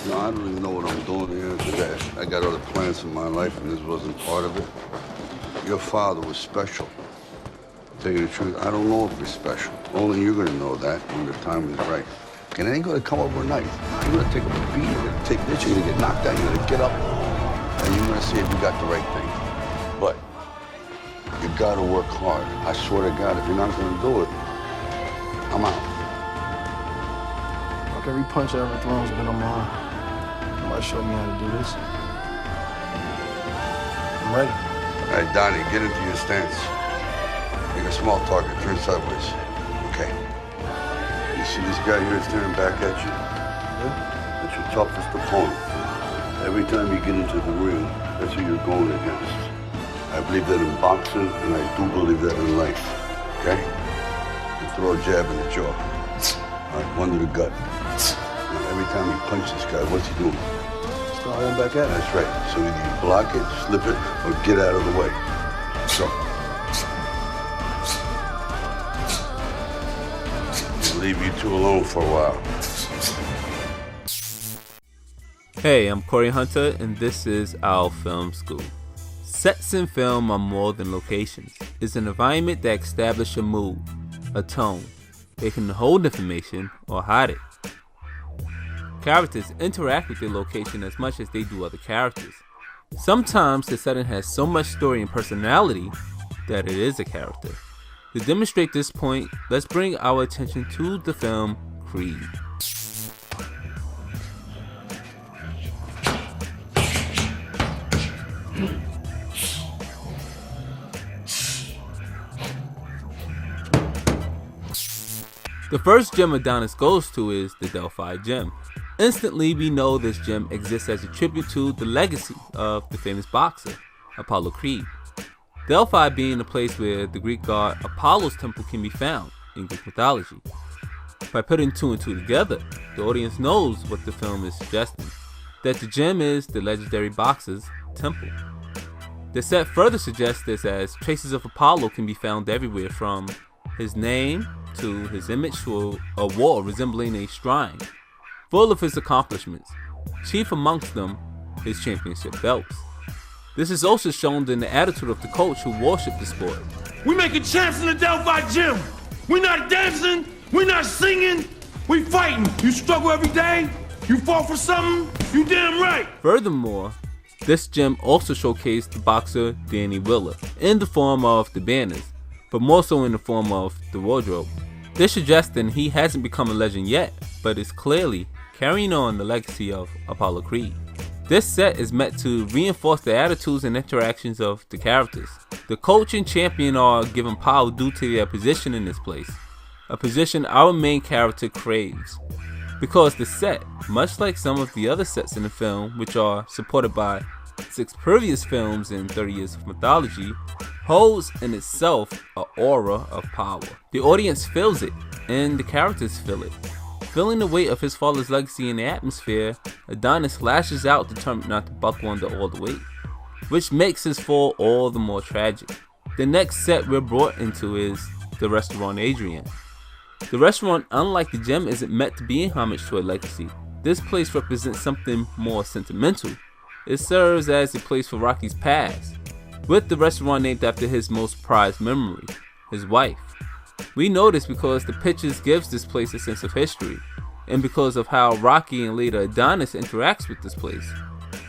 No, I don't even know what I'm doing here today. I got other plans in my life, and this wasn't part of it. Your father was special. To tell you the truth, I don't know if he's special. Only you're gonna know that when the time is right. And it ain't gonna come overnight. You're gonna take a beat, you're gonna take this, you're gonna get knocked down, you're gonna get up, and you're gonna see if you got the right thing. But you gotta work hard. I swear to God, if you're not gonna do it, I'm out. Like every punch I ever thrown has been on mine. Nobody showed me how to do this. I'm ready. All right, Donnie, get into your stance. Make a small target, turn sideways. Okay. You see this guy here staring back at you? Yeah. That's your toughest opponent. Every time you get into the ring, that's who you're going against. I believe that in boxing, and I do believe that in life. Okay? You throw a jab in the jaw. All right, one to the gut. Now, every time you punch this guy, what's he doing? Start holding back at it. That's right. So either you block it, slip it, or get out of the way. So. I'll leave you two alone for a while. Hey, I'm Cory Hunter, and this is our film school. Sets in film are more than locations. It's an environment that establishes a mood, a tone. They can hold information or hide it. Characters interact with their location as much as they do other characters. Sometimes the setting has so much story and personality that it is a character. To demonstrate this point, let's bring our attention to the film Creed. The first gym Adonis goes to is the Delphi Gym. Instantly, we know this gym exists as a tribute to the legacy of the famous boxer, Apollo Creed. Delphi being the place where the Greek god Apollo's temple can be found in Greek mythology. By putting two and two together, the audience knows what the film is suggesting, that the gym is the legendary boxer's temple. The set further suggests this as traces of Apollo can be found everywhere, from his name to his image to a wall resembling a shrine, full of his accomplishments, chief amongst them his championship belts. This is also shown in the attitude of the coach who worship the sport. We making champs in the Delphi Gym. We not dancing, we not singing, we fighting. You struggle every day, you fall for something, you damn right. Furthermore, this gym also showcased the boxer Danny Wheeler in the form of the banners, but more so in the form of the wardrobe. This suggesting he hasn't become a legend yet, but is clearly carrying on the legacy of Apollo Creed. This set is meant to reinforce the attitudes and interactions of the characters. The coach and champion are given power due to their position in this place, a position our main character craves. Because the set, much like some of the other sets in the film, which are supported by 6 previous films and 30 years of mythology, holds in itself an aura of power. The audience feels it, and the characters feel it. Feeling the weight of his father's legacy in the atmosphere, Adonis lashes out determined not to buckle under all the weight, which makes his fall all the more tragic. The next set we're brought into is the restaurant Adrian. The restaurant, unlike the gym, isn't meant to be in homage to a legacy. This place represents something more sentimental. It serves as a place for Rocky's past, with the restaurant named after his most prized memory, his wife. We know this because the pictures gives this place a sense of history, and because of how Rocky and later Adonis interacts with this place.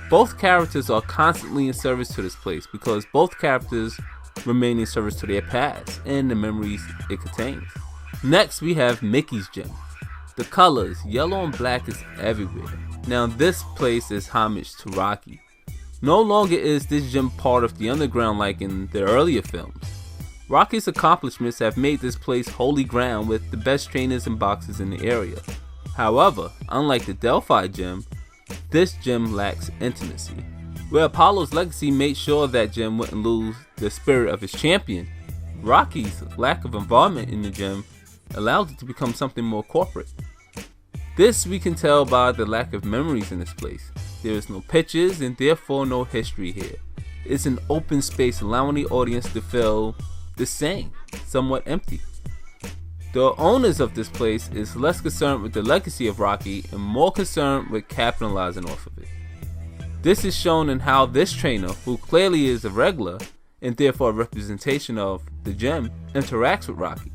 Both characters are constantly in service to this place because both characters remain in service to their past and the memories it contains. Next we have Mickey's Gym. The colors, yellow and black, is everywhere. Now this place is homage to Rocky. No longer is this gym part of the underground like in the earlier films. Rocky's accomplishments have made this place holy ground with the best trainers and boxers in the area. However, unlike the Delphi Gym, this gym lacks intimacy. Where Apollo's legacy made sure that gym wouldn't lose the spirit of his champion, Rocky's lack of involvement in the gym allowed it to become something more corporate. This we can tell by the lack of memories in this place. There is no pictures and therefore no history here. It's an open space allowing the audience to feel the same, somewhat empty. The owners of this place is less concerned with the legacy of Rocky and more concerned with capitalizing off of it. This is shown in how this trainer, who clearly is a regular and therefore a representation of the gym, interacts with Rocky.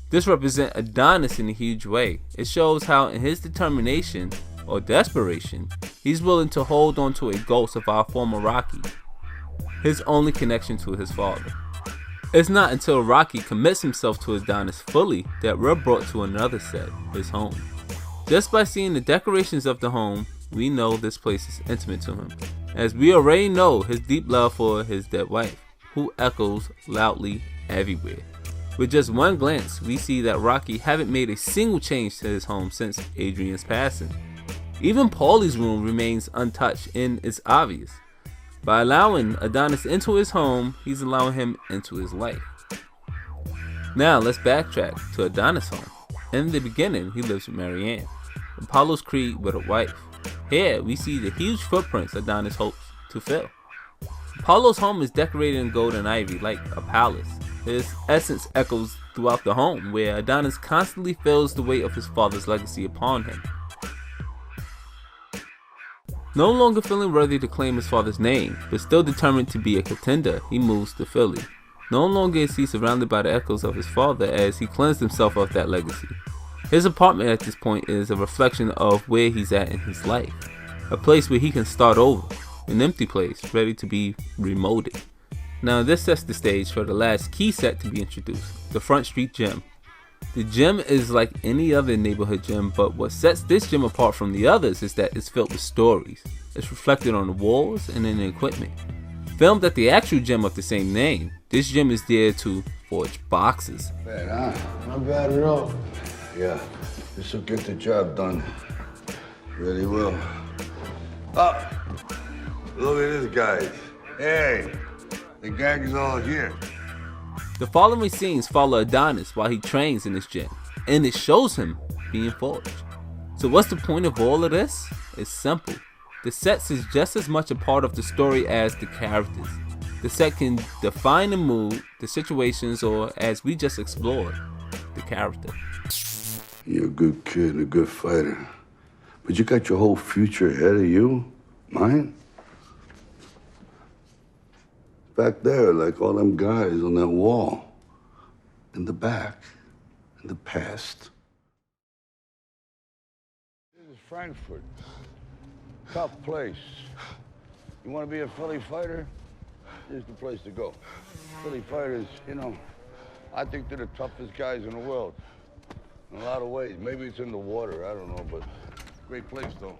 This represents Adonis in a huge way. It shows how in his determination or desperation, he's willing to hold on to a ghost of our former Rocky, his only connection to his father. It's not until Rocky commits himself to Adonis fully that we're brought to another set, his home. Just by seeing the decorations of the home, we know this place is intimate to him, as we already know his deep love for his dead wife, who echoes loudly everywhere. With just one glance, we see that Rocky haven't made a single change to his home since Adrian's passing. Even Paulie's room remains untouched and it's obvious. By allowing Adonis into his home, he's allowing him into his life. Now let's backtrack to Adonis' home. In the beginning, he lives with Marianne, Apollo's creed with a wife. Here, we see the huge footprints Adonis hopes to fill. Apollo's home is decorated in gold and ivy like a palace. His essence echoes throughout the home, where Adonis constantly feels the weight of his father's legacy upon him. No longer feeling worthy to claim his father's name, but still determined to be a contender, he moves to Philly. No longer is he surrounded by the echoes of his father, as he cleansed himself of that legacy. His apartment at this point is a reflection of where he's at in his life. A place where he can start over. An empty place, ready to be remolded. Now this sets the stage for the last key set to be introduced, the Front Street Gym. The gym is like any other neighborhood gym, but what sets this gym apart from the others is that it's filled with stories. It's reflected on the walls and in the equipment. Filmed at the actual gym of the same name, this gym is there to forge boxes. Bad, huh? Not bad at all. Yeah, this will get the job done. Really will. Up! Look at this, guys. Hey, the gang is all here. The following scenes follow Adonis while he trains in this gym, and it shows him being forged. So what's the point of all of this? It's simple. The sets is just as much a part of the story as the characters. The set can define the mood, the situations, or as we just explored, the character. You're a good kid and a good fighter. But you got your whole future ahead of you. Mine? Back there, like all them guys on that wall. In the back. In the past. This is Frankfurt. Tough place. You want to be a Philly fighter? Here's the place to go. Philly fighters, you know, I think they're the toughest guys in the world. In a lot of ways. Maybe it's in the water, I don't know, but great place, though.